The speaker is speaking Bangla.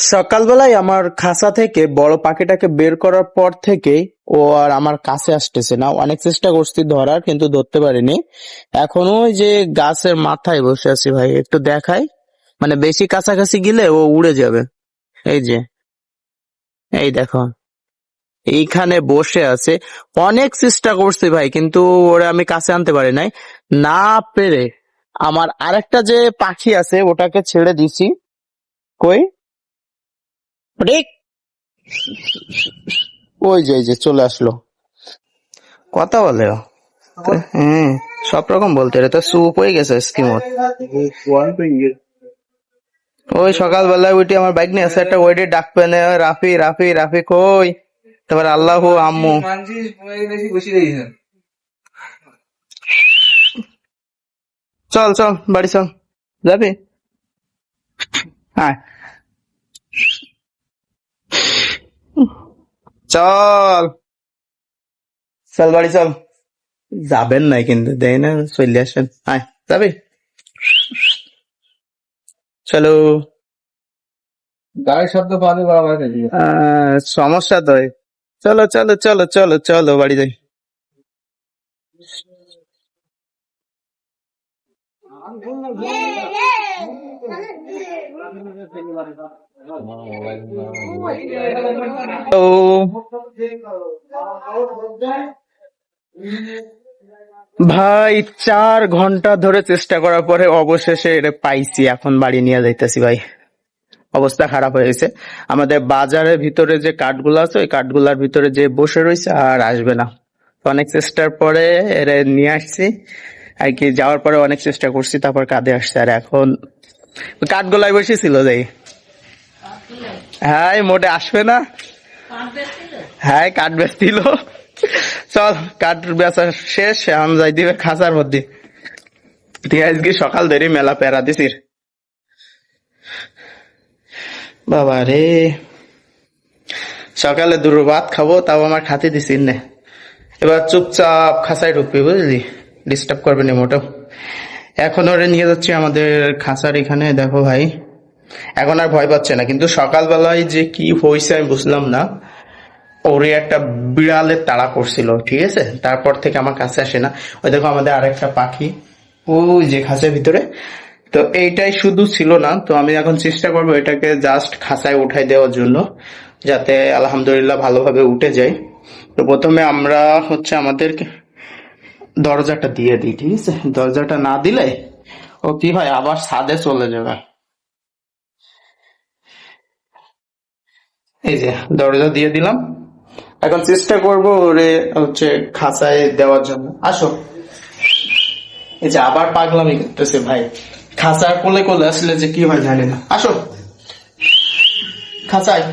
সকালবেলায় আমার খাঁচা থেকে বড় পাখিটাকে বের করার পর থেকে ও আর আমার কাছে আসতেছে না। অনেক চেষ্টা করছি ধরার, কিন্তু ধরতে পারিনি। এখনো ওই যে গাছের মাথায় বসে আছি ভাই, একটু দেখাই। মানে বেশি কাছাকাছি গেলে ও উড়ে যাবে। এই যে, এই দেখো, এইখানে বসে আছে। অনেক চেষ্টা করছি ভাই, কিন্তু ওরে আমি কাছে আনতে পারি নাই। না পেরে আমার আরেকটা যে পাখি আছে ওটাকে ছেড়ে দিছি। কই রে, ওই যে এই যে চলে আসলো। কথা বলে ও। হ্যাঁ, সব রকম বলতে রে, তো স্যুপ হয়ে গেছে স্কিমত। ওই সকালবেলায় উঠে আমার বাইক নিয়ে আসে একটা ওইডি ডাক পেনে, রাফি রাফি রাফি কই। তারপর আল্লাহু আম্মু। চল চল বাড়ি চল, যাবি? হ্যাঁ চল, চল বাড়ি চল। যাবেন নাই কিন্তু, দেয় না, চলে আসেন। হ্যাঁ যাবি, চলো। গাড়ির শব্দ পাওয়া বাবা কাছে। সমস্যা তো এই। চলো চলো চলো চলো চলো বাড়ি যাই। তো ভাই 4 ঘন্টা ধরে চেষ্টা করার পরে অবশেষে এটা পাইছি। এখন বাড়ি নিয়ে যাইতেছি ভাই, অবস্থা খারাপ হয়ে গেছে। আমাদের বাজারের ভিতরে যে কাঠগুলো আছে ওই কাঠগুলার ভিতরে যে বসে রয়েছে আর আসবে না। তো অনেক চেষ্টার পরে এরা নিয়ে আসছি আর কি। যাওয়ার পরে অনেক চেষ্টা করছি, তারপর কাঁধে আসছে। আর এখন কাঠগোলায় বসেছিল যাই। হ্যাঁ মোটে আসবে না। হ্যাঁ কাঠ বেচছিল। চল, কাঠ বেচা শেষ, এখন যাই দিবে খাঁচার মধ্যে। তুই আজকে সকাল ধরে মেলা প্যারা দিছিস বাবা রে। সকালে দুটো ভাত খাবো, তাও আমার খাতে দিছিস না। এবার চুপচাপ খাঁচায় ঢুকবি, বুঝলি, ডিস্টার্ব করবে না মোটেও। এখন ওরে নিয়ে যাচ্ছি আমাদের খাঁচার এখানে। দেখো ভাই, এখন আর ভয় পাচ্ছে না, কিন্তু সকালবেলায় যে কি হয়েছে আমি বুঝলাম না। ওরে একটা বিড়ালের তাড়া করছিল, ঠিক আছে, তারপর থেকে আমার কাছে আসে না। ওই দেখো আমাদের আরেকটা পাখি ওই যে খাঁচার ভিতরে। তো এইটাই শুধু ছিল না, তো আমি এখন চেষ্টা করবো এটাকে জাস্ট খাঁচায় উঠাই দেওয়ার জন্য, যাতে আলহামদুলিল্লাহ ভালোভাবে উঠে যায়। তো প্রথমে আমরা হচ্ছে আমাদের দরজাটা দিয়ে দিই, ঠিক আছে। দরজাটা না দিলে ও কি হয়, আবার ছাদে চলে যাবে। এই যে দরজা দিয়ে দিলাম। এখন চেষ্টা করব ওরে হচ্ছে খাঁচায় দেওয়ার জন্য। আসো। এই যে আবার পাগলামি করতেছে ভাই, খাঁচার কোলে কোলে আসলে যে কি হয় জানি না। আসো খাঁচায়।